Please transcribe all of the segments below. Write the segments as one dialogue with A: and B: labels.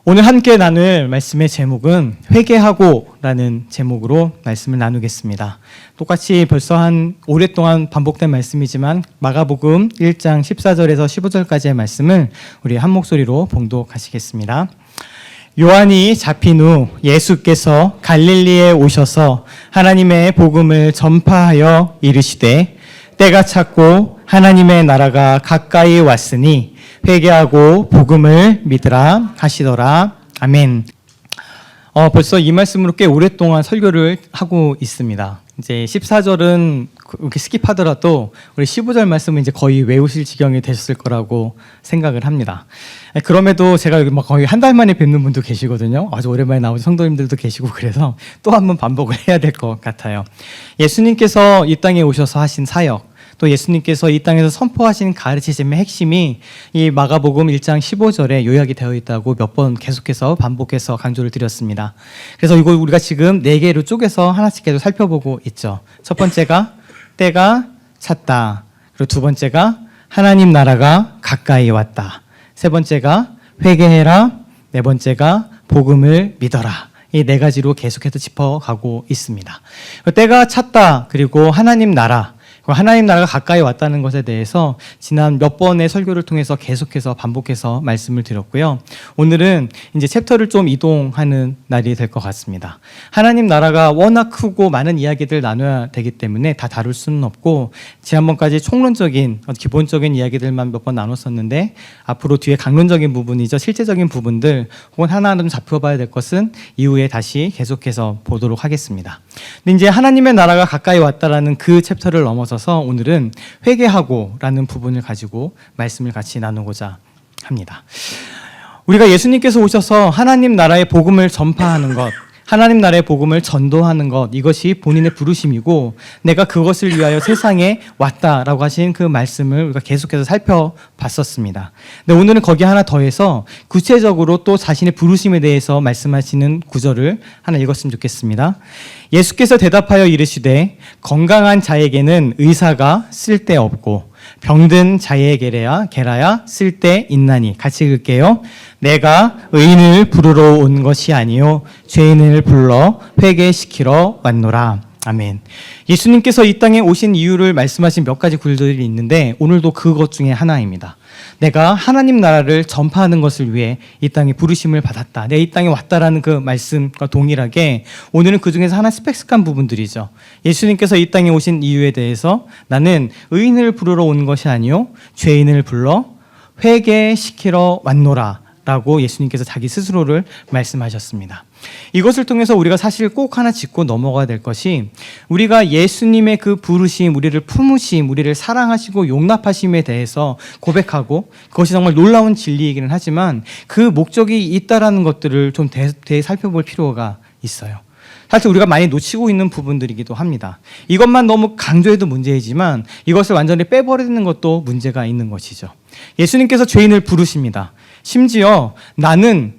A: 오늘 함께 나눌 말씀의 제목은 회개하고라는 제목으로 말씀을 나누겠습니다. 똑같이 벌써 한 오랫동안 반복된 말씀이지만 마가복음 1장 14절에서 15절까지의 말씀을 우리 한 목소리로 봉독하시겠습니다. 요한이 잡힌 후 예수께서 갈릴리에 오셔서 하나님의 복음을 전파하여 이르시되 때가 찼고 하나님의 나라가 가까이 왔으니 회개하고 복음을 믿으라 하시더라. 아멘. 벌써 이 말씀으로 꽤 오랫동안 설교를 하고 있습니다. 이제 14절은 이렇게 스킵하더라도 우리 15절 말씀은 이제 거의 외우실 지경이 되셨을 거라고 생각을 합니다. 그럼에도 제가 여기 거의 한 달 만에 뵙는 분도 계시거든요. 아주 오랜만에 나오신 성도님들도 계시고 그래서 또 한 번 반복을 해야 될 것 같아요. 예수님께서 이 땅에 오셔서 하신 사역, 또 예수님께서 이 땅에서 선포하신 가르치심의 핵심이 이 마가복음 1장 15절에 요약이 되어 있다고 몇 번 계속해서 반복해서 강조를 드렸습니다. 그래서 이거 우리가 지금 4개로 쪼개서 하나씩 계속 살펴보고 있죠. 첫 번째가 때가 찼다. 그리고 두 번째가 하나님 나라가 가까이 왔다. 세 번째가 회개해라. 네 번째가 복음을 믿어라. 이 4가지로 계속해서 짚어가고 있습니다. 때가 찼다. 그리고 하나님 나라가 가까이 왔다는 것에 대해서 지난 몇 번의 설교를 통해서 계속해서 반복해서 말씀을 드렸고요. 오늘은 이제 챕터를 좀 이동하는 날이 될 것 같습니다. 하나님 나라가 워낙 크고 많은 이야기들 나눠야 되기 때문에 다 다룰 수는 없고 지난번까지 총론적인 기본적인 이야기들만 몇 번 나눴었는데 앞으로 뒤에 강론적인 부분이죠. 실제적인 부분들 혹은 하나하나 좀 살펴봐야 될 것은 이후에 다시 계속해서 보도록 하겠습니다. 근데 이제 하나님의 나라가 가까이 왔다라는 그 챕터를 넘어서 오늘은 회개하고라는 부분을 가지고 말씀을 같이 나누고자 합니다. 우리가 예수님께서 오셔서 하나님 나라의 복음을 전파하는 것, 하나님 나라의 복음을 전도하는 것, 이것이 본인의 부르심이고 내가 그것을 위하여 세상에 왔다라고 하신 그 말씀을 우리가 계속해서 살펴봤었습니다. 근데 오늘은 거기에 하나 더해서 구체적으로 또 자신의 부르심에 대해서 말씀하시는 구절을 하나 읽었으면 좋겠습니다. 예수께서 대답하여 이르시되 건강한 자에게는 의사가 쓸데없고 병든 자에게야 쓸데있나니. 같이 읽을게요. 내가 의인을 부르러 온 것이 아니요 죄인을 불러 회개시키러 왔노라. 아멘. 예수님께서 이 땅에 오신 이유를 말씀하신 몇 가지 구절들이 있는데 오늘도 그것 중에 하나입니다. 내가 하나님 나라를 전파하는 것을 위해 이 땅에 부르심을 받았다. 내가 이 땅에 왔다라는 그 말씀과 동일하게 오늘은 그 중에서 하나 스펙스한 부분들이죠. 예수님께서 이 땅에 오신 이유에 대해서 나는 의인을 부르러 온 것이 아니요 죄인을 불러 회개시키러 왔노라 라고 예수님께서 자기 스스로를 말씀하셨습니다. 이것을 통해서 우리가 사실 꼭 하나 짚고 넘어가야 될 것이 우리가 예수님의 그 부르심, 우리를 품으심, 우리를 사랑하시고 용납하심에 대해서 고백하고 그것이 정말 놀라운 진리이기는 하지만 그 목적이 있다라는 것들을 좀 대해 살펴볼 필요가 있어요. 사실 우리가 많이 놓치고 있는 부분들이기도 합니다. 이것만 너무 강조해도 문제이지만 이것을 완전히 빼버리는 것도 문제가 있는 것이죠. 예수님께서 죄인을 부르십니다. 심지어 나는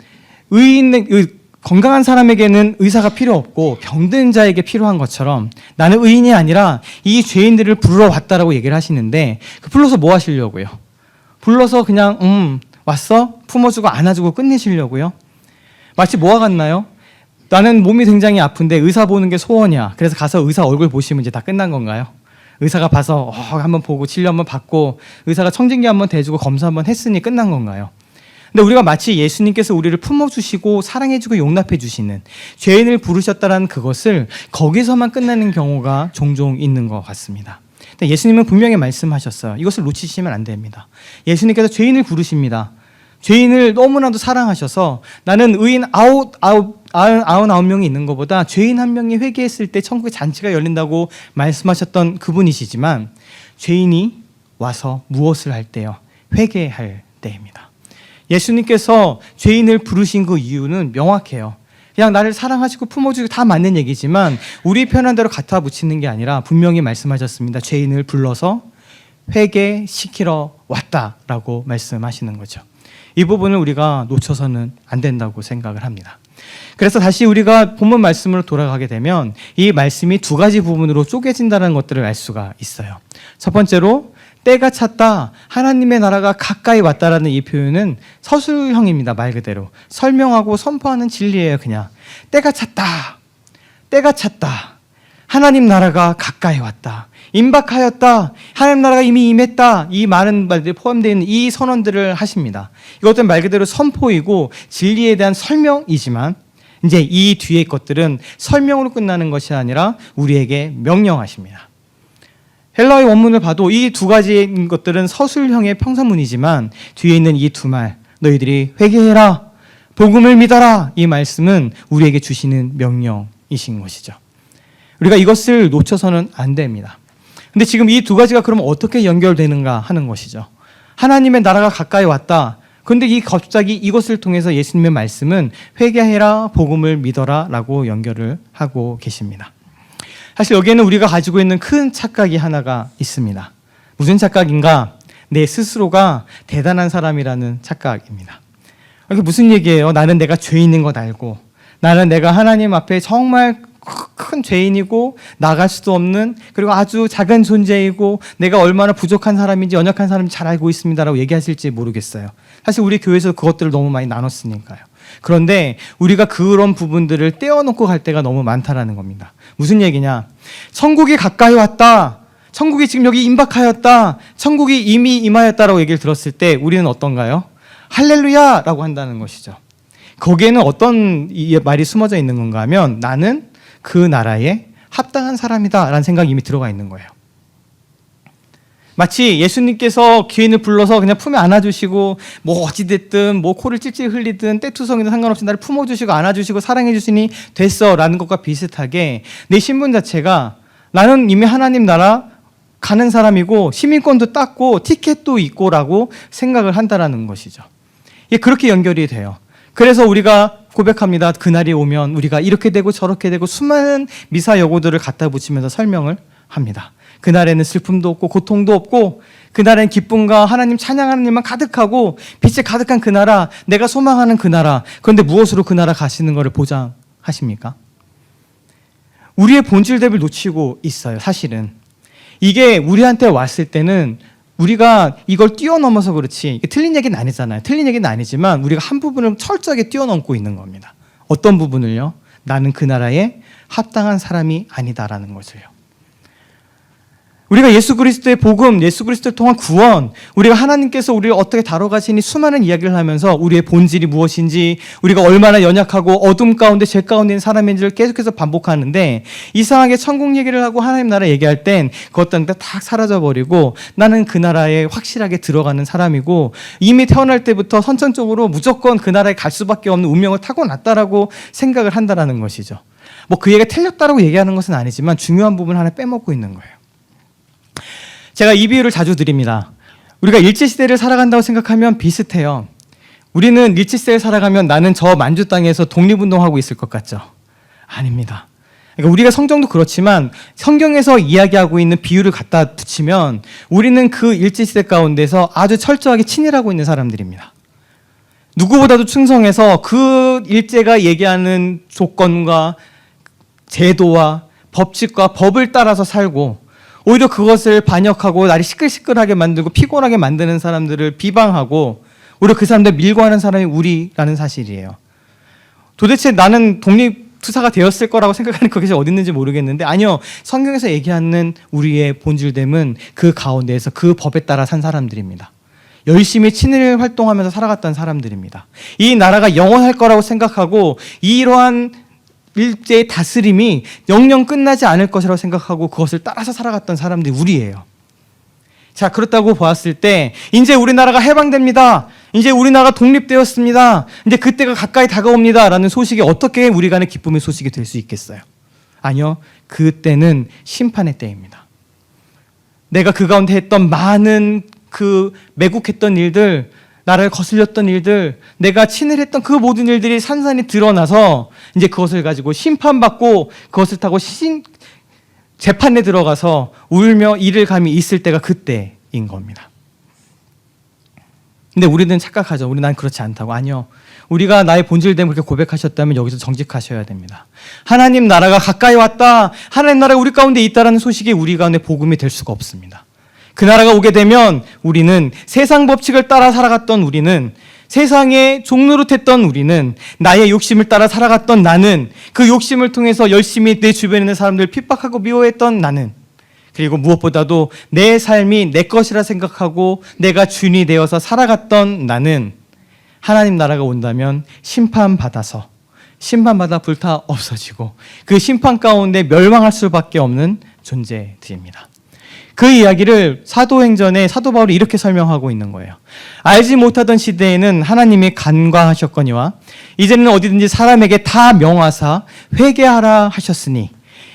A: 건강한 사람에게는 의사가 필요 없고 병든 자에게 필요한 것처럼 나는 의인이 아니라 이 죄인들을 부르러 왔다라고 얘기를 하시는데 불러서 뭐 하시려고요? 불러서 그냥 왔어? 품어주고 안아주고 끝내시려고요? 마치 뭐와 같나요? 나는 몸이 굉장히 아픈데 의사 보는 게 소원이야. 그래서 가서 의사 얼굴 보시면 이제 다 끝난 건가요? 의사가 봐서 한번 보고 진료 한번 받고 의사가 청진기 한번 대주고 검사 한번 했으니 끝난 건가요? 근데 우리가 마치 예수님께서 우리를 품어주시고 사랑해주고 용납해주시는 죄인을 부르셨다라는 그것을 거기서만 끝나는 경우가 종종 있는 것 같습니다. 근데 예수님은 분명히 말씀하셨어요. 이것을 놓치시면 안 됩니다. 예수님께서 죄인을 부르십니다. 죄인을 너무나도 사랑하셔서 나는 의인 99명이 있는 것보다 죄인 한 명이 회개했을 때 천국의 잔치가 열린다고 말씀하셨던 그분이시지만 죄인이 와서 무엇을 할 때요? 회개할 때입니다. 예수님께서 죄인을 부르신 그 이유는 명확해요. 그냥 나를 사랑하시고 품어주고 다 맞는 얘기지만 우리 편한 대로 갖다 붙이는 게 아니라 분명히 말씀하셨습니다. 죄인을 불러서 회개시키러 왔다라고 말씀하시는 거죠. 이 부분을 우리가 놓쳐서는 안 된다고 생각을 합니다. 그래서 다시 우리가 본문 말씀으로 돌아가게 되면 이 말씀이 2가지 부분으로 쪼개진다는 것들을 알 수가 있어요. 첫 번째로 때가 찼다, 하나님의 나라가 가까이 왔다라는 이 표현은 서술형입니다. 말 그대로 설명하고 선포하는 진리예요. 그냥 때가 찼다, 때가 찼다, 하나님 나라가 가까이 왔다, 임박하였다, 하나님 나라가 이미 임했다, 이 많은 말들이 포함되어 있는 이 선언들을 하십니다. 이것은 말 그대로 선포이고 진리에 대한 설명이지만 이제 이 뒤의 것들은 설명으로 끝나는 것이 아니라 우리에게 명령하십니다. 헬라의 원문을 봐도 이 두 가지 것들은 서술형의 평서문이지만 뒤에 있는 이 두 말, 너희들이 회개해라, 복음을 믿어라, 이 말씀은 우리에게 주시는 명령이신 것이죠. 우리가 이것을 놓쳐서는 안 됩니다. 근데 지금 이 두 가지가 그러면 어떻게 연결되는가 하는 것이죠. 하나님의 나라가 가까이 왔다. 그런데 갑자기 이것을 통해서 예수님의 말씀은 회개해라, 복음을 믿어라 라고 연결을 하고 계십니다. 사실 여기에는 우리가 가지고 있는 큰 착각이 하나가 있습니다. 무슨 착각인가? 내 스스로가 대단한 사람이라는 착각입니다. 이게 무슨 얘기예요? 나는 내가 죄인인 것 알고, 나는 내가 하나님 앞에 정말 큰 죄인이고 나갈 수도 없는, 그리고 아주 작은 존재이고 내가 얼마나 부족한 사람인지 연약한 사람인지 잘 알고 있습니다라고 얘기하실지 모르겠어요. 사실 우리 교회에서 그것들을 너무 많이 나눴으니까요. 그런데 우리가 그런 부분들을 떼어놓고 갈 때가 너무 많다라는 겁니다. 무슨 얘기냐? 천국이 가까이 왔다, 천국이 지금 여기 임박하였다, 천국이 이미 임하였다라고 얘기를 들었을 때 우리는 어떤가요? 할렐루야 라고 한다는 것이죠. 거기에는 어떤 말이 숨어져 있는 건가 하면 나는 그 나라에 합당한 사람이다 라는 생각이 이미 들어가 있는 거예요. 마치 예수님께서 귀인을 불러서 그냥 품에 안아주시고 뭐 어찌됐든 뭐 코를 찔찔 흘리든 떼투성이든 상관없이 나를 품어주시고 안아주시고 사랑해주시니 됐어 라는 것과 비슷하게 내 신분 자체가 나는 이미 하나님 나라 가는 사람이고 시민권도 땄고 티켓도 있고 라고 생각을 한다라는 것이죠. 이게 그렇게 연결이 돼요. 그래서 우리가 고백합니다. 그날이 오면 우리가 이렇게 되고 저렇게 되고 수많은 미사 여고들을 갖다 붙이면서 설명을 합니다. 그날에는 슬픔도 없고 고통도 없고 그날엔 기쁨과 하나님 찬양하는 일만 가득하고 빛이 가득한 그 나라, 내가 소망하는 그 나라. 그런데 무엇으로 그 나라 가시는 것을 보장하십니까? 우리의 본질됨을 놓치고 있어요. 사실은 이게 우리한테 왔을 때는 우리가 이걸 뛰어넘어서 그렇지, 이게 틀린 얘기는 아니잖아요. 틀린 얘기는 아니지만 우리가 한 부분을 철저하게 뛰어넘고 있는 겁니다. 어떤 부분을요? 나는 그 나라에 합당한 사람이 아니다라는 것을요. 우리가 예수 그리스도의 복음, 예수 그리스도를 통한 구원, 우리가 하나님께서 우리를 어떻게 다뤄가시니 수많은 이야기를 하면서 우리의 본질이 무엇인지, 우리가 얼마나 연약하고 어둠 가운데 죄 가운데 있는 사람인지를 계속해서 반복하는데 이상하게 천국 얘기를 하고 하나님 나라 얘기할 땐 그것들은 다 사라져버리고 나는 그 나라에 확실하게 들어가는 사람이고 이미 태어날 때부터 선천적으로 무조건 그 나라에 갈 수밖에 없는 운명을 타고났다라고 생각을 한다는 것이죠. 뭐 그 얘기가 틀렸다라고 얘기하는 것은 아니지만 중요한 부분을 하나 빼먹고 있는 거예요. 제가 이 비유를 자주 드립니다. 우리가 일제시대를 살아간다고 생각하면 비슷해요. 우리는 일제시대를 살아가면 나는 저 만주 땅에서 독립운동하고 있을 것 같죠? 아닙니다. 그러니까 우리가 성경도 그렇지만 성경에서 이야기하고 있는 비유를 갖다 붙이면 우리는 그 일제시대 가운데서 아주 철저하게 친일하고 있는 사람들입니다. 누구보다도 충성해서 그 일제가 얘기하는 조건과 제도와 법칙과 법을 따라서 살고 오히려 그것을 반역하고 날이 시끌시끌하게 만들고 피곤하게 만드는 사람들을 비방하고 오히려 그 사람들 밀고 하는 사람이 우리라는 사실이에요. 도대체 나는 독립투사가 되었을 거라고 생각하는 그것이 어디 있는지 모르겠는데 아니요. 성경에서 얘기하는 우리의 본질됨은 그 가운데에서 그 법에 따라 산 사람들입니다. 열심히 친일 활동하면서 살아갔던 사람들입니다. 이 나라가 영원할 거라고 생각하고 이러한 일제의 다스림이 영영 끝나지 않을 것이라고 생각하고 그것을 따라서 살아갔던 사람들이 우리예요. 자, 그렇다고 보았을 때 이제 우리나라가 해방됩니다. 이제 우리나라가 독립되었습니다. 이제 그때가 가까이 다가옵니다. 라는 소식이 어떻게 우리 간의 기쁨의 소식이 될 수 있겠어요? 아니요. 그때는 심판의 때입니다. 내가 그 가운데 했던 많은 그 매국했던 일들, 나라를 거슬렸던 일들, 내가 친일했던 그 모든 일들이 산산이 드러나서 이제 그것을 가지고 심판받고 그것을 타고 재판에 들어가서 울며 이를 감이 있을 때가 그때인 겁니다. 근데 우리는 착각하죠. 난 그렇지 않다고. 아니요. 우리가 나의 본질됨을 그렇게 고백하셨다면 여기서 정직하셔야 됩니다. 하나님 나라가 가까이 왔다. 하나님 나라가 우리 가운데 있다라는 소식이 우리 가운데 복음이 될 수가 없습니다. 그 나라가 오게 되면 우리는 세상 법칙을 따라 살아갔던 우리는, 세상의 종노릇했던 우리는, 나의 욕심을 따라 살아갔던 나는, 그 욕심을 통해서 열심히 내 주변에 있는 사람들을 핍박하고 미워했던 나는, 그리고 무엇보다도 내 삶이 내 것이라 생각하고 내가 주인이 되어서 살아갔던 나는 하나님 나라가 온다면 심판받아 불타 없어지고 그 심판 가운데 멸망할 수밖에 없는 존재들입니다. 그 이야기를 사도행전에 사도 바울이 이렇게 설명하고 있는 거예요. 알지 못하던 시대에는 하나님이 간과하셨거니와 이제는 어디든지 사람에게 다 명하사 회개하라 하셨으니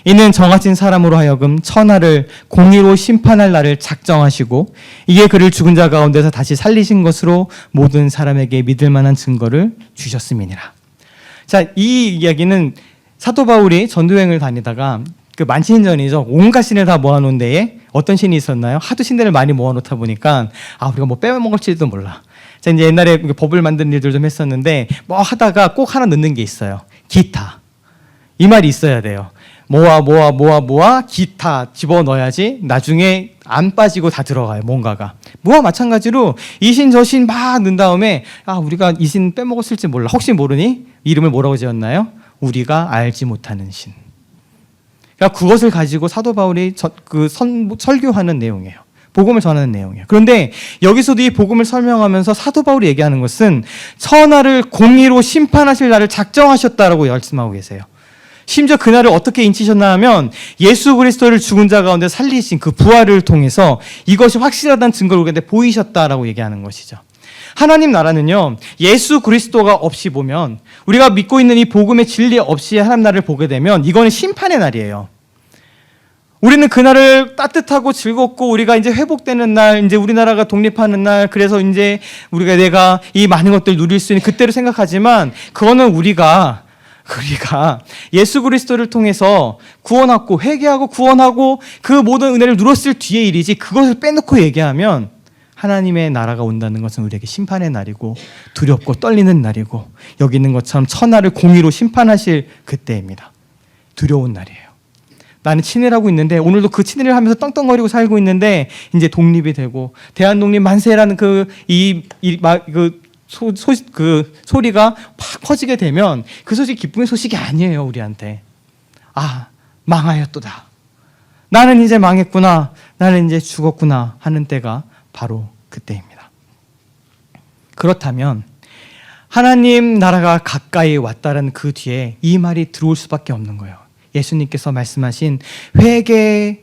A: 이는 정하신 사람으로 하여금 천하를 공의로 심판할 날을 작정하시고 이에 그를 죽은 자 가운데서 다시 살리신 것으로 모든 사람에게 믿을 만한 증거를 주셨음이니라. 자, 이 이야기는 사도 바울이 전도여행을 다니다가 그 만신전이죠. 온갖 신을 다 모아놓은 데에 어떤 신이 있었나요? 하도 신들을 많이 모아놓다 보니까 우리가 뭐 빼먹을지도 몰라. 자, 이제 옛날에 법을 만드는 일들 좀 했었는데 뭐 하다가 꼭 하나 넣는 게 있어요. 기타. 이 말이 있어야 돼요. 모아 기타 집어넣어야지 나중에 안 빠지고 다 들어가요. 뭔가가. 뭐와 마찬가지로 이 신 저 신 막 넣은 다음에 우리가 이 신 빼먹었을지 몰라. 혹시 모르니 이름을 뭐라고 지었나요? 우리가 알지 못하는 신. 그러니까 그것을 가지고 사도 바울이 설교하는 내용이에요. 복음을 전하는 내용이에요. 그런데 여기서도 이 복음을 설명하면서 사도 바울이 얘기하는 것은 천하를 공의로 심판하실 날을 작정하셨다라고 말씀하고 계세요. 심지어 그날을 어떻게 인치셨나 하면 예수 그리스도를 죽은 자 가운데 살리신 그 부활을 통해서 이것이 확실하다는 증거를 우리한테 보이셨다라고 얘기하는 것이죠. 하나님 나라는요, 예수 그리스도가 없이 보면, 우리가 믿고 있는 이 복음의 진리 없이 하나님 나라를 보게 되면 이거는 심판의 날이에요. 우리는 그날을 따뜻하고 즐겁고 우리가 이제 회복되는 날, 이제 우리나라가 독립하는 날, 그래서 이제 내가 이 많은 것들을 누릴 수 있는 그때를 생각하지만 그거는 우리가 예수 그리스도를 통해서 구원하고 회개하고 구원하고 그 모든 은혜를 누렸을 뒤의 일이지, 그것을 빼놓고 얘기하면 하나님의 나라가 온다는 것은 우리에게 심판의 날이고 두렵고 떨리는 날이고 여기 있는 것처럼 천하를 공의로 심판하실 그때입니다. 두려운 날이에요. 나는 친일 하고 있는데 오늘도 그 친일을 하면서 떵떵거리고 살고 있는데 이제 독립이 되고 대한독립 만세라는 그 소리가 팍 퍼지게 되면 그 소식이 기쁨의 소식이 아니에요. 우리한테. 망하였도다. 나는 이제 망했구나. 나는 이제 죽었구나 하는 때가 바로 그때입니다. 그렇다면 하나님 나라가 가까이 왔다는 그 뒤에 이 말이 들어올 수밖에 없는 거예요. 예수님께서 말씀하신 회개하라,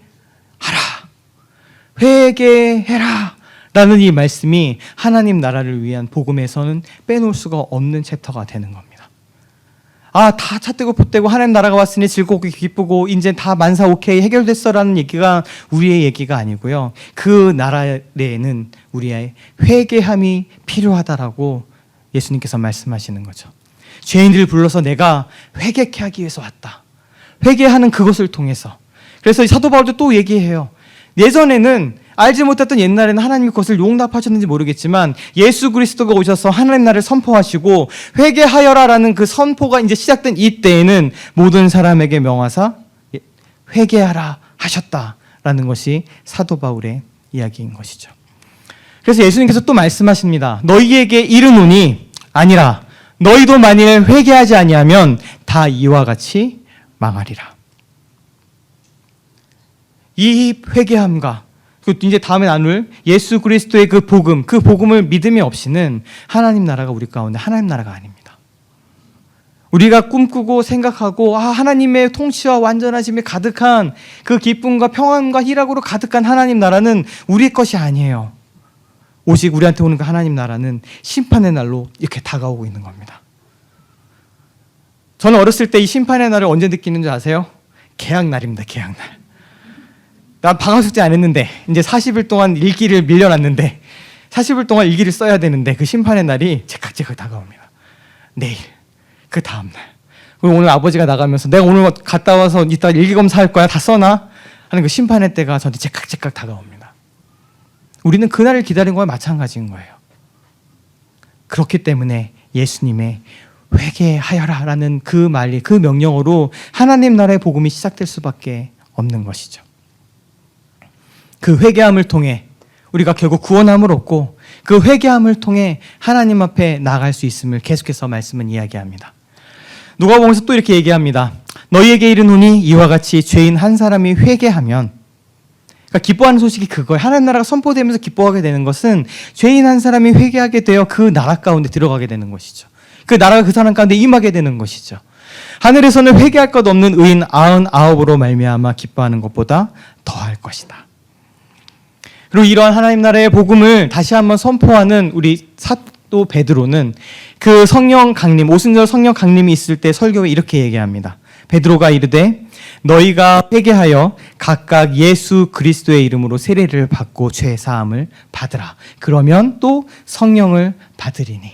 A: 회개해라 라는 이 말씀이 하나님 나라를 위한 복음에서는 빼놓을 수가 없는 챕터가 되는 겁니다. 다 찻대고 푯대고 하나님 나라가 왔으니 즐겁고 기쁘고 이제 다 만사 오케이 해결됐어 라는 얘기가 우리의 얘기가 아니고요. 그 나라에는 우리의 회개함이 필요하다라고 예수님께서 말씀하시는 거죠. 죄인들을 불러서 내가 회개케 하기 위해서 왔다. 회개하는 그것을 통해서. 그래서 사도 바울도 또 얘기해요. 예전에는 알지 못했던 옛날에는 하나님이 그것을 용납하셨는지 모르겠지만 예수 그리스도가 오셔서 하나님 나라를 선포하시고 회개하여라라는 그 선포가 이제 시작된 이때에는 모든 사람에게 명하사 회개하라 하셨다라는 것이 사도 바울의 이야기인 것이죠. 그래서 예수님께서 또 말씀하십니다. 너희에게 이르노니 아니라 너희도 만일 회개하지 아니하면 다 이와 같이 망하리라. 이 회개함과 이제 다음에 나눌 예수 그리스도의 그 복음을 믿음이 없이는 하나님 나라가 우리 가운데 하나님 나라가 아닙니다. 우리가 꿈꾸고 생각하고 하나님의 통치와 완전하심이 가득한 그 기쁨과 평안과 희락으로 가득한 하나님 나라는 우리 것이 아니에요. 오직 우리한테 오는 그 하나님 나라는 심판의 날로 이렇게 다가오고 있는 겁니다. 저는 어렸을 때 이 심판의 날을 언제 느끼는 줄 아세요? 개학날입니다. 개학날. 난 방학숙제 안 했는데 이제 40일 동안 일기를 밀려놨는데 40일 동안 일기를 써야 되는데 그 심판의 날이 제깍제깍 다가옵니다. 내일, 그 다음날. 그리고 오늘 아버지가 나가면서 내가 오늘 갔다 와서 이따 일기검사할 거야. 다 써놔? 하는 그 심판의 때가 저한테 제깍제깍 다가옵니다. 우리는 그날을 기다린 거와 마찬가지인 거예요. 그렇기 때문에 예수님의 회개하여라라는 그 말이, 그 명령으로 하나님 나라의 복음이 시작될 수밖에 없는 것이죠. 그 회개함을 통해 우리가 결국 구원함을 얻고 그 회개함을 통해 하나님 앞에 나아갈 수 있음을 계속해서 말씀은 이야기합니다. 누가복음에서 또 이렇게 얘기합니다. 너희에게 이르노니 이와 같이 죄인 한 사람이 회개하면, 그러니까 기뻐하는 소식이 그거예요. 하나님 나라가 선포되면서 기뻐하게 되는 것은 죄인 한 사람이 회개하게 되어 그 나라 가운데 들어가게 되는 것이죠. 그 나라가 그 사람 가운데 임하게 되는 것이죠. 하늘에서는 회개할 것 없는 의인 99으로 말미암아 기뻐하는 것보다 더할 것이다. 그리고 이러한 하나님 나라의 복음을 다시 한번 선포하는 우리 사도 베드로는 그 성령 강림, 오순절 성령 강림이 있을 때 설교에 이렇게 얘기합니다. 베드로가 이르되 너희가 회개하여 각각 예수 그리스도의 이름으로 세례를 받고 죄 사함을 받으라. 그러면 또 성령을 받으리니.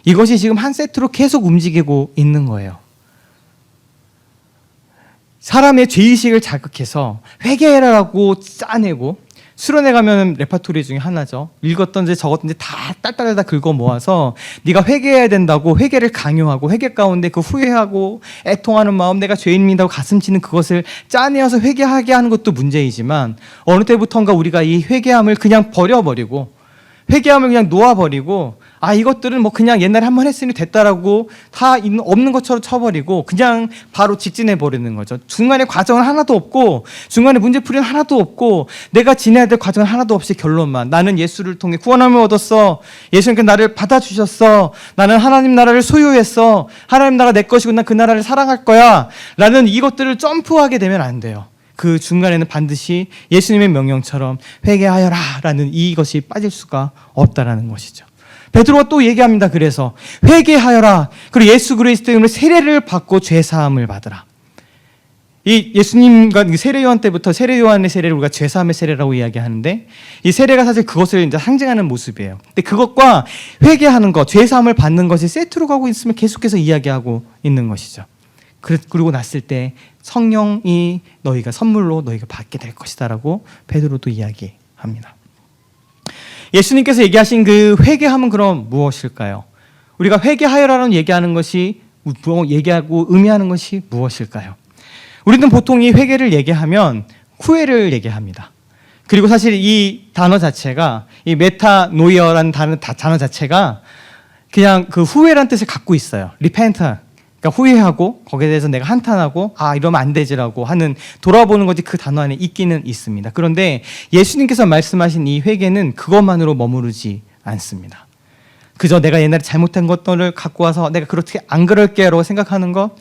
A: 이것이 지금 한 세트로 계속 움직이고 있는 거예요. 사람의 죄의식을 자극해서 회개해라라고 짜내고, 수련회 가면 레파토리 중에 하나죠. 읽었던지 적었던지 다 딸딸다 긁어 모아서 네가 회개해야 된다고 회개를 강요하고, 회개 가운데 그 후회하고 애통하는 마음, 내가 죄인입니다 하고 가슴 치는 그것을 짜내어서 회개하게 하는 것도 문제이지만, 어느 때부턴가 우리가 이 회개함을 그냥 버려버리고, 회개함을 그냥 놓아버리고, 이것들은 뭐 그냥 옛날에 한번 했으니 됐다라고 다 없는 것처럼 쳐버리고 그냥 바로 직진해버리는 거죠. 중간에 과정은 하나도 없고, 중간에 문제풀이는 하나도 없고, 내가 지내야 될 과정은 하나도 없이 결론만, 나는 예수를 통해 구원함을 얻었어, 예수님께 나를 받아주셨어, 나는 하나님 나라를 소유했어, 하나님 나라가 내 것이고 난 그 나라를 사랑할 거야 라는 이것들을 점프하게 되면 안 돼요. 그 중간에는 반드시 예수님의 명령처럼 회개하여라 라는 이것이 빠질 수가 없다라는 것이죠. 베드로가 또 얘기합니다. 그래서 회개하여라, 그리고 예수 그리스도의 이름으로 세례를 받고 죄 사함을 받으라. 이 예수님과 세례 요한 때부터 세례 요한의 세례를 우리가 죄 사함의 세례라고 이야기하는데, 이 세례가 사실 그것을 이제 상징하는 모습이에요. 근데 그것과 회개하는 것, 죄 사함을 받는 것이 세트로 가고 있으면 계속해서 이야기하고 있는 것이죠. 그리고 났을 때 성령이 너희가 선물로 너희가 받게 될 것이다라고 베드로도 이야기합니다. 예수님께서 얘기하신 그 회개함은 그럼 무엇일까요? 우리가 회개하여라는 얘기하는 것이, 얘기하고 의미하는 것이 무엇일까요? 우리는 보통 이 회개를 얘기하면 후회를 얘기합니다. 그리고 사실 이 단어 자체가, 이 메타노이어라는 단어 자체가 그냥 그 후회라는 뜻을 갖고 있어요. repent, 그러니까 후회하고 거기에 대해서 내가 한탄하고 이러면 안 되지라고 하는, 돌아보는 것이 그 단어 안에 있기는 있습니다. 그런데 예수님께서 말씀하신 이 회개는 그것만으로 머무르지 않습니다. 그저 내가 옛날에 잘못한 것들을 갖고 와서 내가 그렇게 안 그럴게라고 생각하는 것,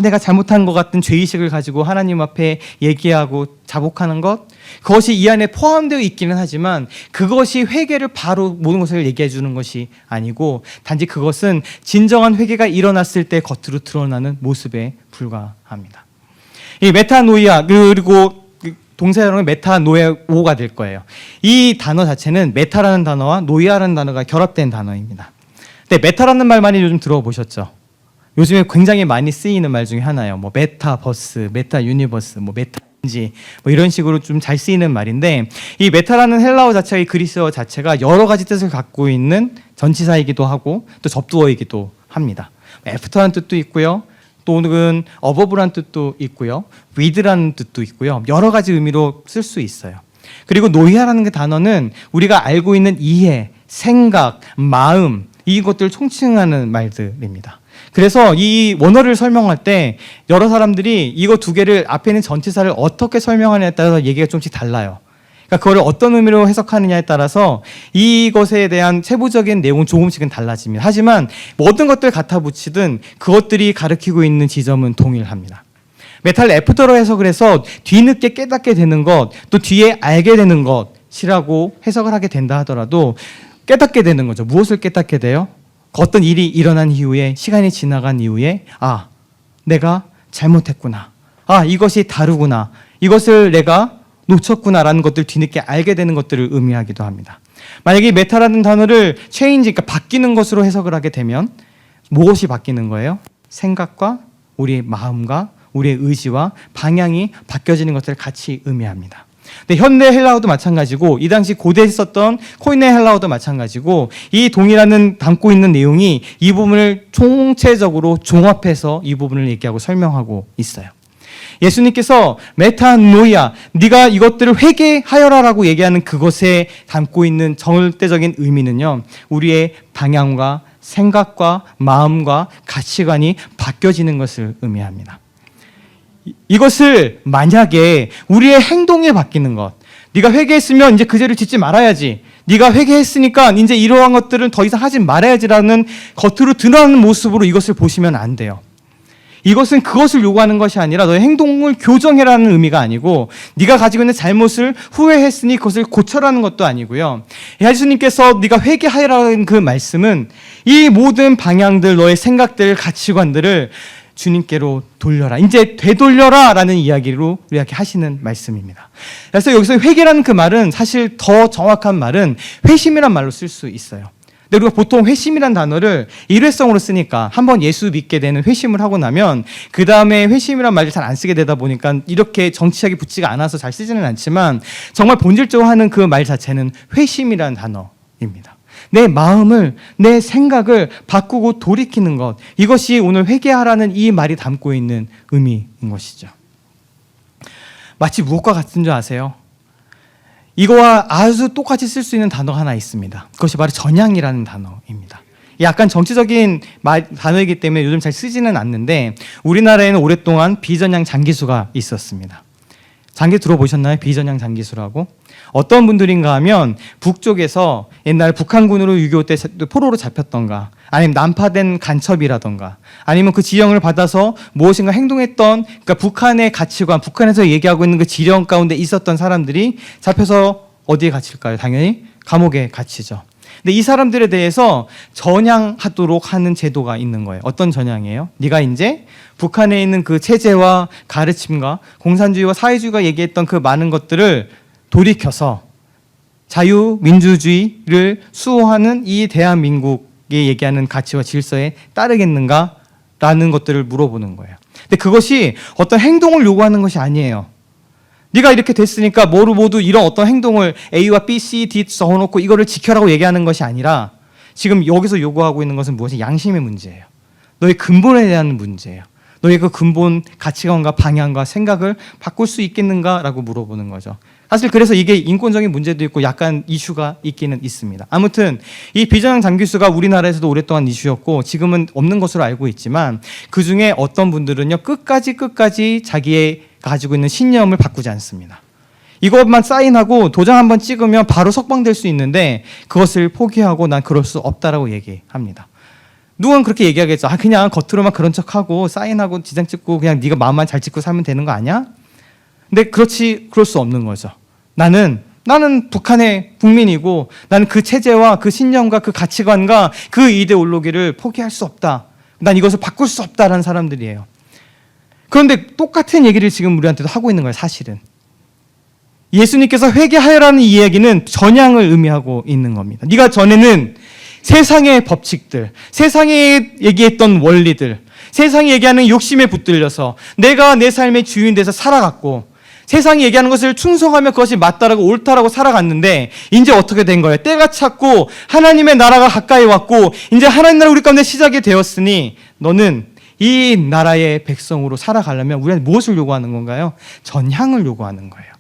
A: 내가 잘못한 것 같은 죄의식을 가지고 하나님 앞에 얘기하고 자복하는 것, 그것이 이 안에 포함되어 있기는 하지만 그것이 회개를 바로 모든 것을 얘기해 주는 것이 아니고, 단지 그것은 진정한 회개가 일어났을 때 겉으로 드러나는 모습에 불과합니다. 이 메타노이아, 그리고 동사로는 메타노에오가 될 거예요. 이 단어 자체는 메타라는 단어와 노이아라는 단어가 결합된 단어입니다. 근데 메타라는 말 많이 요즘 들어보셨죠? 요즘에 굉장히 많이 쓰이는 말 중에 하나예요. 뭐 메타버스, 메타 유니버스, 뭐 메타인지 뭐 이런 식으로 좀 잘 쓰이는 말인데, 이 메타라는 헬라어 자체가, 이 그리스어 자체가 여러 가지 뜻을 갖고 있는 전치사이기도 하고 또 접두어이기도 합니다. 애프터라는 뜻도 있고요, 또는 어버브라는 뜻도 있고요, 위드라는 뜻도 있고요, 여러 가지 의미로 쓸 수 있어요. 그리고 노이아라는 그 단어는 우리가 알고 있는 이해, 생각, 마음, 이것들을 총칭하는 말들입니다. 그래서 이 원어를 설명할 때 여러 사람들이 이거 두 개를 앞에 있는 전치사를 어떻게 설명하느냐에 따라서 얘기가 조금씩 달라요. 그러니까 그걸 어떤 의미로 해석하느냐에 따라서 이것에 대한 세부적인 내용은 조금씩은 달라집니다. 하지만 모든 것들 갖다 붙이든 그것들이 가리키고 있는 지점은 동일합니다. 메탈 애프터로 해석을 해서 뒤늦게 깨닫게 되는 것, 또 뒤에 알게 되는 것이라고 해석을 하게 된다 하더라도 깨닫게 되는 거죠. 무엇을 깨닫게 돼요? 어떤 일이 일어난 이후에, 시간이 지나간 이후에 내가 잘못했구나, 이것이 다르구나, 이것을 내가 놓쳤구나라는 것들, 뒤늦게 알게 되는 것들을 의미하기도 합니다. 만약에 메타라는 단어를 change, 그러니까 바뀌는 것으로 해석을 하게 되면 무엇이 바뀌는 거예요? 생각과 우리의 마음과 우리의 의지와 방향이 바뀌어지는 것들을 같이 의미합니다. 근데 현대 헬라어도 마찬가지고, 이 당시 고대에 썼던 코인네 헬라어도 마찬가지고, 이 동이라는 담고 있는 내용이 이 부분을 총체적으로 종합해서 이 부분을 얘기하고 설명하고 있어요. 예수님께서 메타노이아, 네가 이것들을 회개하여라라고 얘기하는 그것에 담고 있는 절대적인 의미는요, 우리의 방향과 생각과 마음과 가치관이 바뀌어지는 것을 의미합니다. 이것을 만약에 우리의 행동에 바뀌는 것, 네가 회개했으면 이제 그 죄를 짓지 말아야지, 네가 회개했으니까 이제 이러한 것들은 더 이상 하지 말아야지라는 겉으로 드러나는 모습으로 이것을 보시면 안 돼요. 이것은 그것을 요구하는 것이 아니라 너의 행동을 교정해라는 의미가 아니고, 네가 가지고 있는 잘못을 후회했으니 그것을 고쳐라는 것도 아니고요. 예수님께서 네가 회개하라는 그 말씀은 이 모든 방향들, 너의 생각들, 가치관들을 주님께로 돌려라, 이제 되돌려라 라는 이야기로 우리에게 하시는 말씀입니다. 그래서 여기서 회개라는 그 말은 사실 더 정확한 말은 회심이란 말로 쓸 수 있어요. 근데 우리가 보통 회심이란 단어를 일회성으로 쓰니까 한번 예수 믿게 되는 회심을 하고 나면 그 다음에 회심이란 말을 잘 안 쓰게 되다 보니까 이렇게 정치하게 붙지가 않아서 잘 쓰지는 않지만, 정말 본질적으로 하는 그 말 자체는 회심이란 단어입니다. 내 마음을, 내 생각을 바꾸고 돌이키는 것, 이것이 오늘 회개하라는 이 말이 담고 있는 의미인 것이죠. 마치 무엇과 같은 줄 아세요? 이거와 아주 똑같이 쓸 수 있는 단어가 하나 있습니다. 그것이 바로 전향이라는 단어입니다. 약간 정치적인 단어이기 때문에 요즘 잘 쓰지는 않는데, 우리나라에는 오랫동안 비전향 장기수가 있었습니다. 장기 들어보셨나요? 비전향 장기수라고? 어떤 분들인가 하면 북쪽에서 옛날 북한군으로 6.25 때 포로로 잡혔던가, 아니면 난파된 간첩이라던가, 아니면 그 지령을 받아서 무엇인가 행동했던, 그러니까 북한의 가치관, 북한에서 얘기하고 있는 그 지령 가운데 있었던 사람들이 잡혀서 어디에 갇힐까요? 당연히 감옥에 갇히죠. 근데 이 사람들에 대해서 전향하도록 하는 제도가 있는 거예요. 어떤 전향이에요? 네가 이제 북한에 있는 그 체제와 가르침과 공산주의와 사회주의가 얘기했던 그 많은 것들을 돌이켜서 자유민주주의를 수호하는 이 대한민국이 얘기하는 가치와 질서에 따르겠는가? 라는 것들을 물어보는 거예요. 근데 그것이 어떤 행동을 요구하는 것이 아니에요. 네가 이렇게 됐으니까 모두 이런 어떤 행동을 A와 B, C, D 적어놓고 이거를 지켜라고 얘기하는 것이 아니라, 지금 여기서 요구하고 있는 것은 무엇이? 양심의 문제예요. 너의 근본에 대한 문제예요. 너의 그 근본 가치관과 방향과 생각을 바꿀 수 있겠는가라고 물어보는 거죠. 사실 그래서 이게 인권적인 문제도 있고 약간 이슈가 있기는 있습니다. 아무튼 이 비전향 장기수가 우리나라에서도 오랫동안 이슈였고 지금은 없는 것으로 알고 있지만, 그중에 어떤 분들은요 끝까지 자기의 가지고 있는 신념을 바꾸지 않습니다. 이것만 사인하고 도장 한번 찍으면 바로 석방될 수 있는데 그것을 포기하고 난 그럴 수 없다라고 얘기합니다. 누군 그렇게 얘기하겠죠. 그냥 겉으로만 그런 척하고 사인하고 지장 찍고 그냥 네가 마음만 잘 찍고 살면 되는 거 아니야? 근데 그럴 수 없는 거죠. 나는 북한의 국민이고 나는 그 체제와 그 신념과 그 가치관과 그 이데올로기를 포기할 수 없다. 난 이것을 바꿀 수 없다라는 사람들이에요. 그런데 똑같은 얘기를 지금 우리한테도 하고 있는 거예요, 사실은. 예수님께서 회개하여라는 이야기는 전향을 의미하고 있는 겁니다. 네가 전에는 세상의 법칙들, 세상에 얘기했던 원리들, 세상이 얘기하는 욕심에 붙들려서 내가 내 삶의 주인 돼서 살아갔고, 세상이 얘기하는 것을 충성하며 그것이 맞다라고 옳다라고 살아갔는데, 이제 어떻게 된 거예요? 때가 찼고 하나님의 나라가 가까이 왔고 이제 하나님 나라 우리 가운데 시작이 되었으니 너는 이 나라의 백성으로 살아가려면 우리한테 무엇을 요구하는 건가요? 전향을 요구하는 거예요.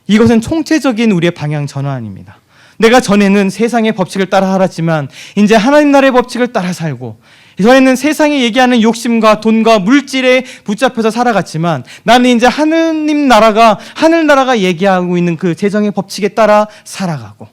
A: 이것은 총체적인 우리의 방향 전환입니다. 내가 전에는 세상의 법칙을 따라 살았지만 이제 하나님 나라의 법칙을 따라 살고, 전에는 세상이 얘기하는 욕심과 돈과 물질에 붙잡혀서 살아갔지만 나는 이제 하나님 나라가, 하늘 나라가 얘기하고 있는 그 재정의 법칙에 따라 살아가고,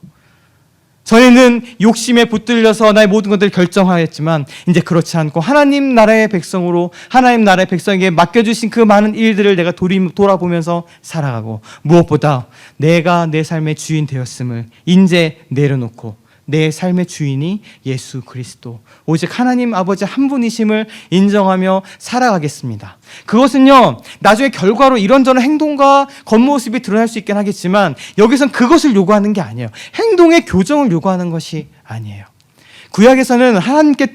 A: 전에는 욕심에 붙들려서 나의 모든 것들을 결정하였지만 이제 그렇지 않고 하나님 나라의 백성으로 하나님 나라의 백성에게 맡겨주신 그 많은 일들을 내가 돌아보면서 살아가고, 무엇보다 내가 내 삶의 주인 되었음을 이제 내려놓고 내 삶의 주인이 예수 그리스도, 오직 하나님 아버지 한 분이심을 인정하며 살아가겠습니다. 그것은요 나중에 결과로 이런저런 행동과 겉모습이 드러날 수 있긴 하겠지만 여기선 그것을 요구하는 게 아니에요. 행동의 교정을 요구하는 것이 아니에요. 구약에서는 하나님께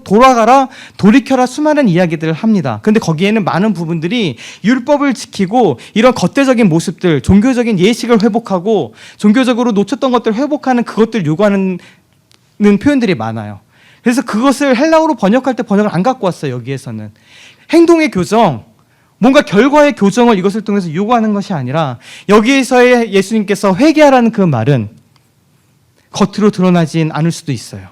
A: 돌아가라, 돌이켜라 수많은 이야기들을 합니다. 그런데 거기에는 많은 부분들이 율법을 지키고 이런 겉대적인 모습들, 종교적인 예식을 회복하고 종교적으로 놓쳤던 것들을 회복하는 그것들을 요구하는 표현들이 많아요. 그래서 그것을 헬라어로 번역할 때 번역을 안 갖고 왔어요. 여기에서는 행동의 교정, 뭔가 결과의 교정을 이것을 통해서 요구하는 것이 아니라 여기에서의 예수님께서 회개하라는 그 말은 겉으로 드러나진 않을 수도 있어요.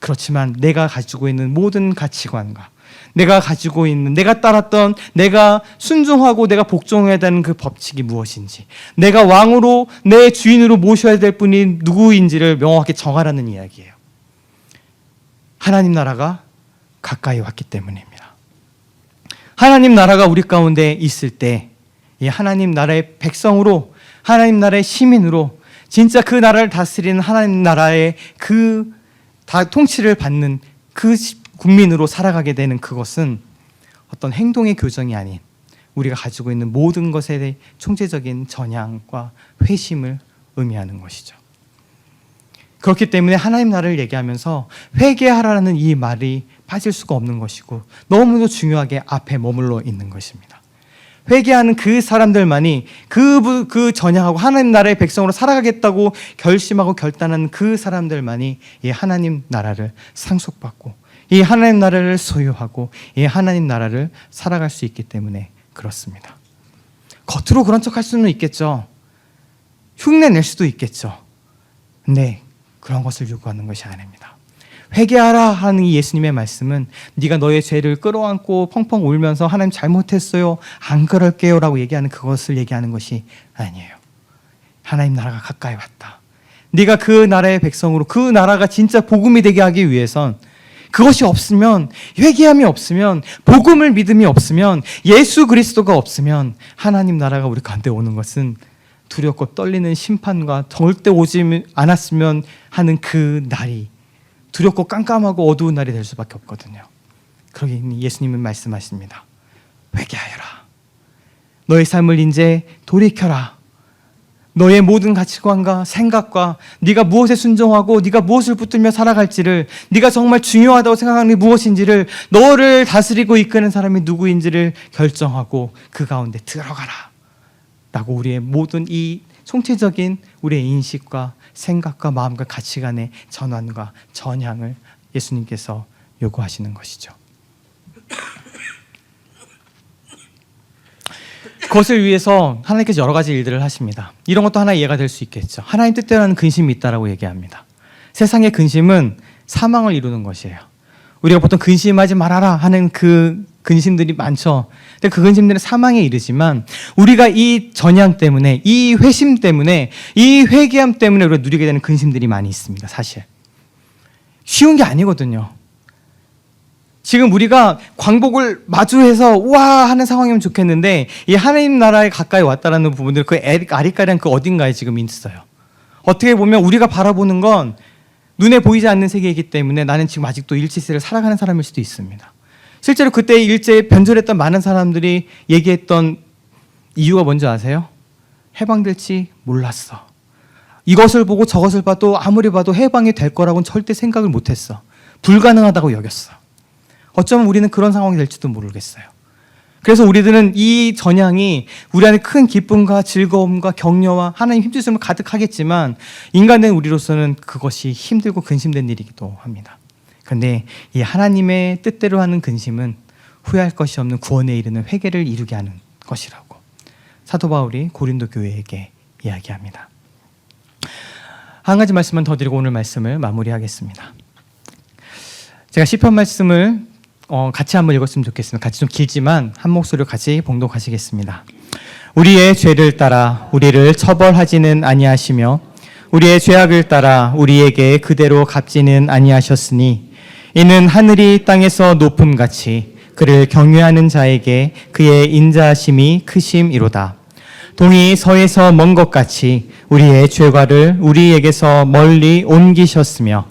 A: 그렇지만 내가 가지고 있는 모든 가치관과 내가 가지고 있는, 내가 따랐던, 내가 순종하고 내가 복종해야 되는 그 법칙이 무엇인지, 내가 왕으로 내 주인으로 모셔야 될 분이 누구인지를 명확히 정하라는 이야기예요. 하나님 나라가 가까이 왔기 때문입니다. 하나님 나라가 우리 가운데 있을 때 이 하나님 나라의 백성으로, 하나님 나라의 시민으로 진짜 그 나라를 다스리는 하나님 나라의 그 다 통치를 받는 그 국민으로 살아가게 되는 그것은 어떤 행동의 교정이 아닌 우리가 가지고 있는 모든 것에 대해 총체적인 전향과 회심을 의미하는 것이죠. 그렇기 때문에 하나님 나라를 얘기하면서 회개하라는 이 말이 빠질 수가 없는 것이고 너무도 중요하게 앞에 머물러 있는 것입니다. 회개하는 그 사람들만이 그 전향하고 하나님 나라의 백성으로 살아가겠다고 결심하고 결단하는 그 사람들만이 이 하나님 나라를 상속받고 이 하나님 나라를 소유하고 이 하나님 나라를 살아갈 수 있기 때문에 그렇습니다. 겉으로 그런 척 할 수는 있겠죠. 흉내 낼 수도 있겠죠. 근데 그런 것을 요구하는 것이 아닙니다. 회개하라 하는 이 예수님의 말씀은 네가 너의 죄를 끌어안고 펑펑 울면서 하나님 잘못했어요, 안 그럴게요 라고 얘기하는 그것을 얘기하는 것이 아니에요. 하나님 나라가 가까이 왔다. 네가 그 나라의 백성으로 그 나라가 진짜 복음이 되게 하기 위해선 그것이 없으면, 회개함이 없으면, 복음을 믿음이 없으면, 예수 그리스도가 없으면 하나님 나라가 우리 가운데 오는 것은 두렵고 떨리는 심판과 절대 오지 않았으면 하는 그 날이 두렵고 깜깜하고 어두운 날이 될 수밖에 없거든요. 그러니 예수님은 말씀하십니다. 회개하여라. 너의 삶을 이제 돌이켜라. 너의 모든 가치관과 생각과 네가 무엇에 순종하고 네가 무엇을 붙들며 살아갈지를, 네가 정말 중요하다고 생각하는 게 무엇인지를, 너를 다스리고 이끄는 사람이 누구인지를 결정하고 그 가운데 들어가라 라고 우리의 모든 이 총체적인 우리의 인식과 생각과 마음과 가치관의 전환과 전향을 예수님께서 요구하시는 것이죠. 그것을 위해서 하나님께서 여러 가지 일들을 하십니다. 이런 것도 하나 이해가 될 수 있겠죠. 하나님 뜻대로 하는 근심이 있다라고 얘기합니다. 세상의 근심은 사망을 이루는 것이에요. 우리가 보통 근심하지 말아라 하는 그 근심들이 많죠. 근데 그 근심들은 사망에 이르지만 우리가 이 전향 때문에, 이 회심 때문에, 이 회개함 때문에 우리가 누리게 되는 근심들이 많이 있습니다. 사실 쉬운 게 아니거든요. 지금 우리가 광복을 마주해서 우와 하는 상황이면 좋겠는데 이 하나님 나라에 가까이 왔다라는 부분들 그 아리까리한 그 어딘가에 지금 있어요. 어떻게 보면 우리가 바라보는 건 눈에 보이지 않는 세계이기 때문에 나는 지금 아직도 일치세를 살아가는 사람일 수도 있습니다. 실제로 그때 일제에 변절했던 많은 사람들이 얘기했던 이유가 뭔지 아세요? 해방될지 몰랐어. 이것을 보고 저것을 봐도 아무리 봐도 해방이 될 거라고는 절대 생각을 못했어. 불가능하다고 여겼어. 어쩌면 우리는 그런 상황이 될지도 모르겠어요. 그래서 우리들은 이 전향이 우리 안에 큰 기쁨과 즐거움과 격려와 하나님 힘주심을 가득하겠지만 인간된 우리로서는 그것이 힘들고 근심된 일이기도 합니다. 그런데 이 하나님의 뜻대로 하는 근심은 후회할 것이 없는 구원에 이르는 회개를 이루게 하는 것이라고 사도 바울이 고린도 교회에게 이야기합니다. 한 가지 말씀만 더 드리고 오늘 말씀을 마무리하겠습니다. 제가 시편 말씀을 같이 한번 읽었으면 좋겠습니다. 같이 좀 길지만 한 목소리로 같이 봉독하시겠습니다. 우리의 죄를 따라 우리를 처벌하지는 아니하시며 우리의 죄악을 따라 우리에게 그대로 갚지는 아니하셨으니 이는 하늘이 땅에서 높음같이 그를 경외하는 자에게 그의 인자하심이 크심이로다. 동이 서에서 먼 것 같이 우리의 죄과를 우리에게서 멀리 옮기셨으며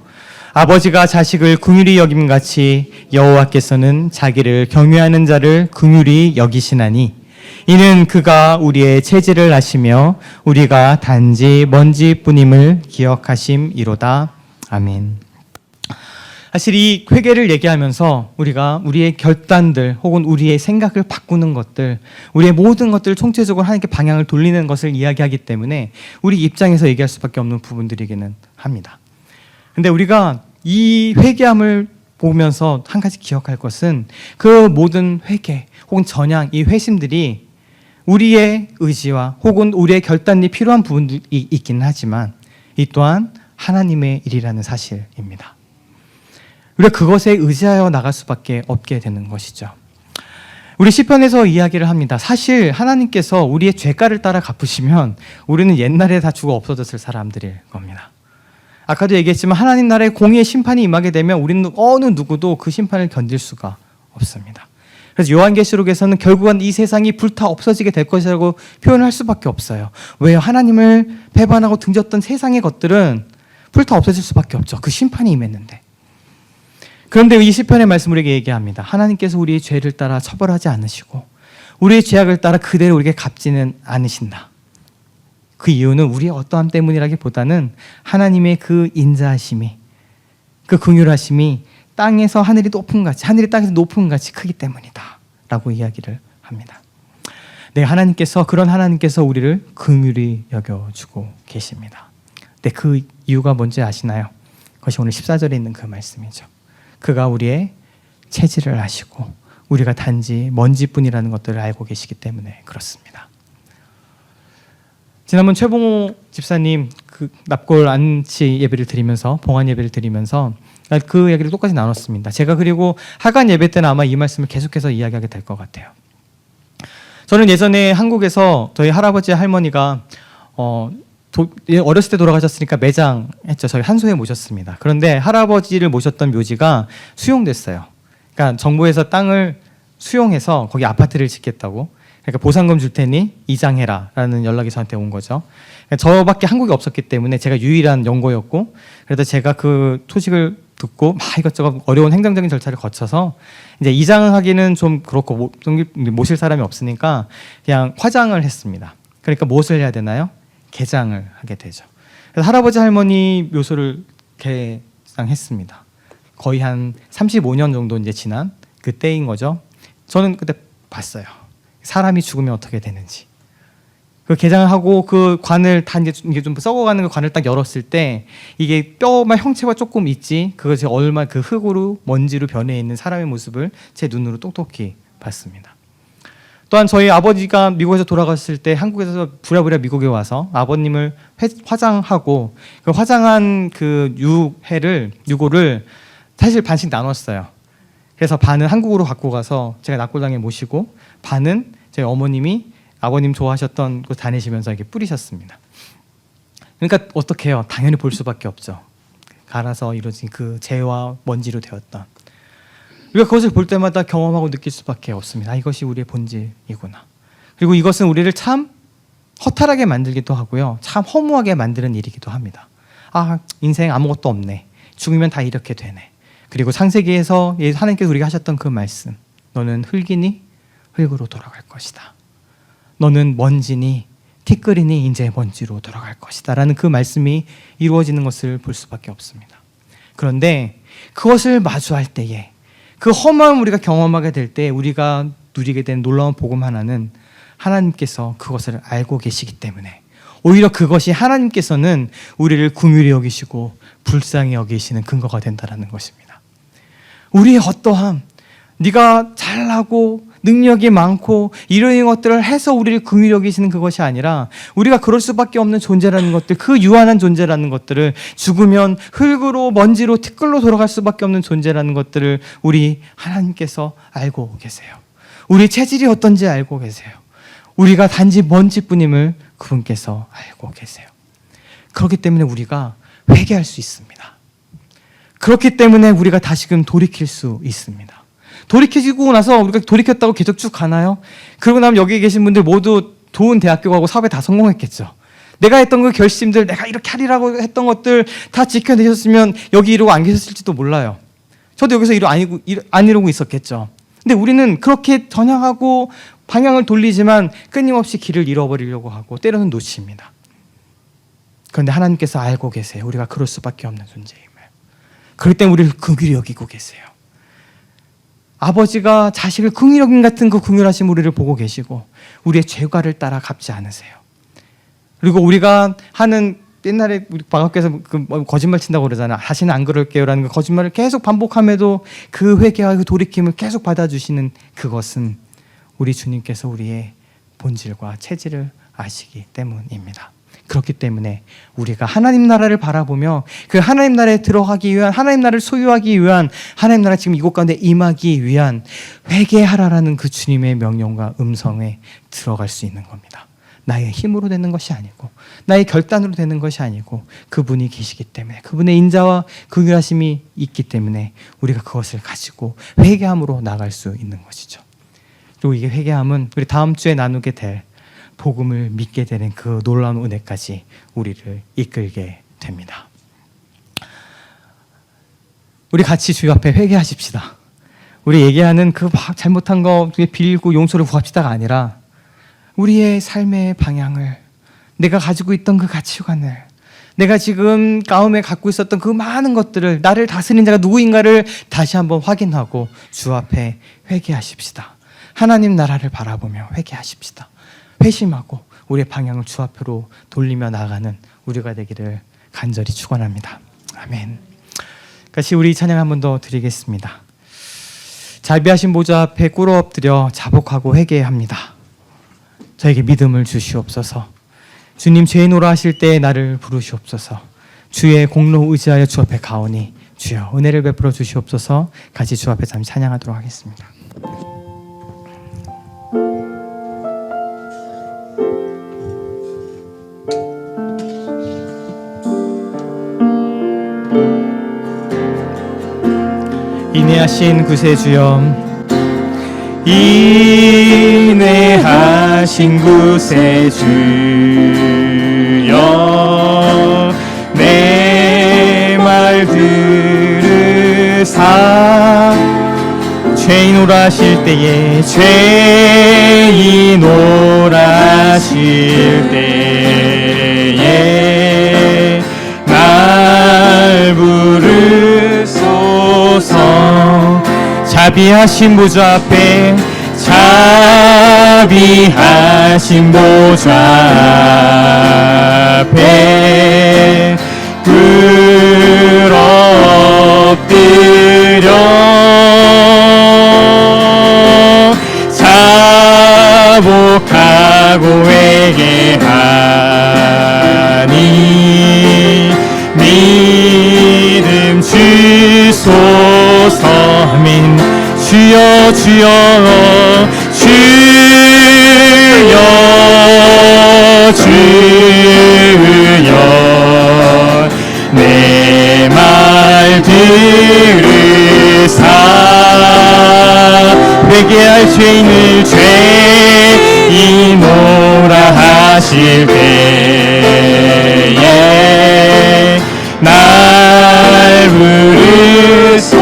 A: 아버지가 자식을 긍휼히 여김같이 여호와께서는 자기를 경외하는 자를 긍휼히 여기시나니 이는 그가 우리의 체질을 아시며 우리가 단지 먼지뿐임을 기억하심이로다. 아멘. 사실 이 회개를 얘기하면서 우리가 우리의 결단들 혹은 우리의 생각을 바꾸는 것들, 우리의 모든 것들을 총체적으로 하나님께 방향을 돌리는 것을 이야기하기 때문에 우리 입장에서 얘기할 수밖에 없는 부분들이기는 합니다. 근데 우리가 이 회개함을 보면서 한 가지 기억할 것은 그 모든 회개 혹은 전향, 이 회심들이 우리의 의지와 혹은 우리의 결단이 필요한 부분이 있기는 하지만 이 또한 하나님의 일이라는 사실입니다. 우리가 그것에 의지하여 나갈 수밖에 없게 되는 것이죠. 우리 시편에서 이야기를 합니다. 사실 하나님께서 우리의 죄가를 따라 갚으시면 우리는 옛날에 다 죽어 없어졌을 사람들일 겁니다. 아까도 얘기했지만 하나님 나라의 공의의 심판이 임하게 되면 우리는 어느 누구도 그 심판을 견딜 수가 없습니다. 그래서 요한계시록에서는 결국은 이 세상이 불타 없어지게 될 것이라고 표현할 수밖에 없어요. 왜요? 하나님을 배반하고 등졌던 세상의 것들은 불타 없어질 수밖에 없죠. 그 심판이 임했는데. 그런데 이 시편의 말씀 우리에게 얘기합니다. 하나님께서 우리의 죄를 따라 처벌하지 않으시고 우리의 죄악을 따라 그대로 우리에게 갚지는 않으신다. 그 이유는 우리의 어떠함 때문이라기보다는 하나님의 그 인자하심이, 그 긍휼하심이 땅에서 하늘이 높은 같이, 하늘이 땅에서 높은 같이 크기 때문이다 라고 이야기를 합니다. 네, 그런 하나님께서 우리를 긍휼히 여겨주고 계십니다. 네, 그 이유가 뭔지 아시나요? 그것이 오늘 14절에 있는 그 말씀이죠. 그가 우리의 체질을 아시고 우리가 단지 먼지뿐이라는 것들을 알고 계시기 때문에 그렇습니다. 지난번 최봉호 집사님 그 납골 안치 예배를 드리면서 봉안 예배를 드리면서 그 얘기를 똑같이 나눴습니다. 제가 그리고 하간 예배 때는 아마 이 말씀을 계속해서 이야기하게 될 것 같아요. 저는 예전에 한국에서 저희 할아버지 할머니가 어렸을 때 돌아가셨으니까 매장했죠. 저희 한소에 모셨습니다. 그런데 할아버지를 모셨던 묘지가 수용됐어요. 그러니까 정부에서 땅을 수용해서 거기 아파트를 짓겠다고. 그러니까 보상금 줄 테니 이장해라라는 연락이 저한테 온 거죠. 그러니까 저밖에 한국에 없었기 때문에 제가 유일한 연고였고, 그래서 제가 그 소식을 듣고 막 이것저것 어려운 행정적인 절차를 거쳐서 이제 이장하기는 좀 그렇고 모실 사람이 없으니까 그냥 화장을 했습니다. 그러니까 무엇을 해야 되나요? 개장을 하게 되죠. 그래서 할아버지 할머니 묘소를 개장했습니다. 거의 한 35년 정도 이제 지난 그때인 거죠. 저는 그때 봤어요. 사람이 죽으면 어떻게 되는지. 그 개장을 하고 그 관을 다 이게 좀 썩어가는 그 관을 딱 열었을 때 이게 뼈만 형체가 조금 있지 그것이 얼마 그 흙으로 먼지로 변해 있는 사람의 모습을 제 눈으로 똑똑히 봤습니다. 또한 저희 아버지가 미국에서 돌아갔을 때 한국에서 부랴부랴 미국에 와서 아버님을 화장하고 그 화장한 그 유고를 사실 반씩 나눴어요. 그래서 반은 한국으로 갖고 가서 제가 납골당에 모시고 반은 저희 어머님이 아버님 좋아하셨던 곳 다니시면서 이렇게 뿌리셨습니다. 그러니까 어떻게 해요? 당연히 볼 수밖에 없죠. 갈아서 이루어진 그 재와 먼지로 되었던. 우리가 그것을 볼 때마다 경험하고 느낄 수밖에 없습니다. 이것이 우리의 본질이구나. 그리고 이것은 우리를 참 허탈하게 만들기도 하고요. 참 허무하게 만드는 일이기도 합니다. 인생 아무것도 없네. 죽으면 다 이렇게 되네. 그리고 창세기에서 하나님께서 우리가 하셨던 그 말씀. 너는 흙이니 흙으로 돌아갈 것이다. 너는 먼지니 티끌이니 이제 먼지로 돌아갈 것이다 라는 그 말씀이 이루어지는 것을 볼 수밖에 없습니다. 그런데 그것을 마주할 때에 그 험함을 우리가 경험하게 될 때 우리가 누리게 된 놀라운 복음 하나는 하나님께서 그것을 알고 계시기 때문에 오히려 그것이 하나님께서는 우리를 긍휼히 여기시고 불쌍히 여기시는 근거가 된다는 것입니다. 우리의 어떠함, 네가 잘하고 능력이 많고 이런 것들을 해서 우리를 긍휼히 여기시는 그것이 아니라 우리가 그럴 수밖에 없는 존재라는 것들, 그 유한한 존재라는 것들을 죽으면 흙으로 먼지로 티끌로 돌아갈 수밖에 없는 존재라는 것들을 우리 하나님께서 알고 계세요. 우리 체질이 어떤지 알고 계세요. 우리가 단지 먼지뿐임을 그분께서 알고 계세요. 그렇기 때문에 우리가 회개할 수 있습니다. 그렇기 때문에 우리가 다시금 돌이킬 수 있습니다. 돌이키고 나서 우리가 돌이켰다고 계속 쭉 가나요? 그러고 나면 여기 계신 분들 모두 좋은 대학교 가고 사업에 다 성공했겠죠. 내가 했던 그 결심들, 내가 이렇게 하리라고 했던 것들 다 지켜내셨으면 여기 이러고 안 계셨을지도 몰라요. 저도 여기서 안 이러고 있었겠죠. 근데 우리는 그렇게 전향하고 방향을 돌리지만 끊임없이 길을 잃어버리려고 하고 때로는 놓칩니다. 그런데 하나님께서 알고 계세요. 우리가 그럴 수밖에 없는 존재임을. 그럴 때 우리를 긍휼히 여기고 계세요. 아버지가 자식을 긍휼히 여긴 같은 그 긍휼하신 우리를 보고 계시고 우리의 죄과를 따라 갚지 않으세요. 그리고 우리가 하는 옛날에 우리 방학교에서 거짓말 친다고 그러잖아. 다시는 안 그럴게요라는 그 거짓말을 계속 반복함에도 그 회개와 그 돌이킴을 계속 받아주시는 그것은 우리 주님께서 우리의 본질과 체질을 아시기 때문입니다. 그렇기 때문에 우리가 하나님 나라를 바라보며 그 하나님 나라에 들어가기 위한, 하나님 나라를 소유하기 위한, 하나님 나라 지금 이곳 가운데 임하기 위한 회개하라라는 그 주님의 명령과 음성에 들어갈 수 있는 겁니다. 나의 힘으로 되는 것이 아니고, 나의 결단으로 되는 것이 아니고, 그분이 계시기 때문에, 그분의 인자와 긍휼하심이 있기 때문에 우리가 그것을 가지고 회개함으로 나갈 수 있는 것이죠. 그리고 이게 회개함은 우리 다음 주에 나누게 될 복음을 믿게 되는 그 놀라운 은혜까지 우리를 이끌게 됩니다. 우리 같이 주여 앞에 회개하십시다. 우리 얘기하는 그 잘못한 거 빌고 용서를 구합시다가 아니라 우리의 삶의 방향을, 내가 가지고 있던 그 가치관을, 내가 지금 가운데 갖고 있었던 그 많은 것들을, 나를 다스린 자가 누구인가를 다시 한번 확인하고 주 앞에 회개하십시다. 하나님 나라를 바라보며 회개하십시다. 회심하고 우리의 방향을 주 앞으로 돌리며 나아가는 우리가 되기를 간절히 축원합니다. 아멘. 같이 우리 찬양 한 번 더 드리겠습니다. 자비하신 보좌 앞에 꿇어 엎드려 자복하고 회개합니다. 저에게 믿음을 주시옵소서. 주님 죄인으로 하실 때 나를 부르시옵소서. 주의 공로 의지하여 주 앞에 가오니 주여 은혜를 베풀어 주시옵소서. 같이 주 앞에 잠시 찬양하도록 하겠습니다. 인내하신 구세주여, 인내하신 구세주여, 내 말 들으사 죄인오라 하실 때에, 죄인오라 하실 때에 날 부르소서. 자비하신 보좌 앞에, 자비하신 보좌 앞에 꿇어 엎드려 자복하고 회개하니 믿음 주소서. 아멘. 주여 주여 주여 주여, 내 말 들으사 회개할 죄인을 죄인오라 하실 때에 날 부르소서.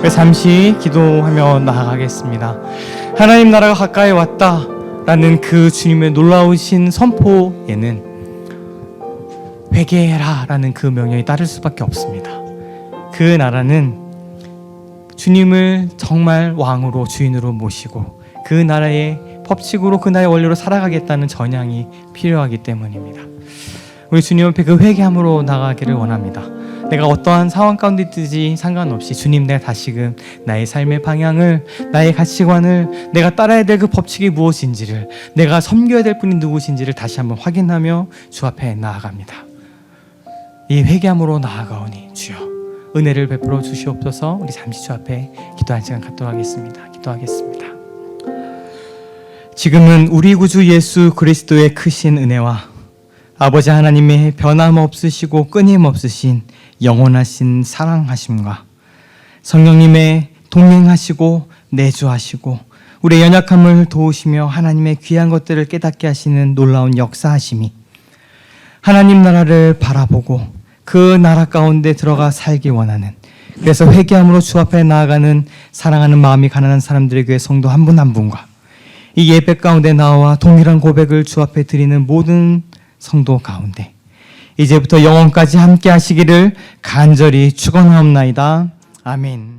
A: 잠시 기도하며 나아가겠습니다. 하나님 나라가 가까이 왔다라는 그 주님의 놀라우신 선포에는 회개해라 라는 그 명령이 따를 수밖에 없습니다. 그 나라는 주님을 정말 왕으로, 주인으로 모시고 그 나라의 법칙으로, 그 나라의 원리로 살아가겠다는 전향이 필요하기 때문입니다. 우리 주님 앞에 그 회개함으로 나가기를 원합니다. 내가 어떠한 상황 가운데 있든지 상관없이 주님, 내가 다시금 나의 삶의 방향을, 나의 가치관을, 내가 따라야 될 그 법칙이 무엇인지를, 내가 섬겨야 될 분이 누구신지를 다시 한번 확인하며 주 앞에 나아갑니다. 이 회개함으로 나아가오니 주여 은혜를 베풀어 주시옵소서. 우리 잠시 주 앞에 기도한 시간 갖도록 하겠습니다. 기도하겠습니다. 지금은 우리 구주 예수 그리스도의 크신 은혜와 아버지 하나님의 변함없으시고 끊임없으신 영원하신 사랑하심과 성령님의 동행하시고 내주하시고 우리의 연약함을 도우시며 하나님의 귀한 것들을 깨닫게 하시는 놀라운 역사하심이 하나님 나라를 바라보고 그 나라 가운데 들어가 살기 원하는, 그래서 회개함으로 주 앞에 나아가는 사랑하는 마음이 가난한 사람들의 교회 성도 한 분 한 분과 이 예배 가운데 나와 동일한 고백을 주 앞에 드리는 모든 성도 가운데 이제부터 영원까지 함께 하시기를 간절히 축원하옵나이다. 아멘.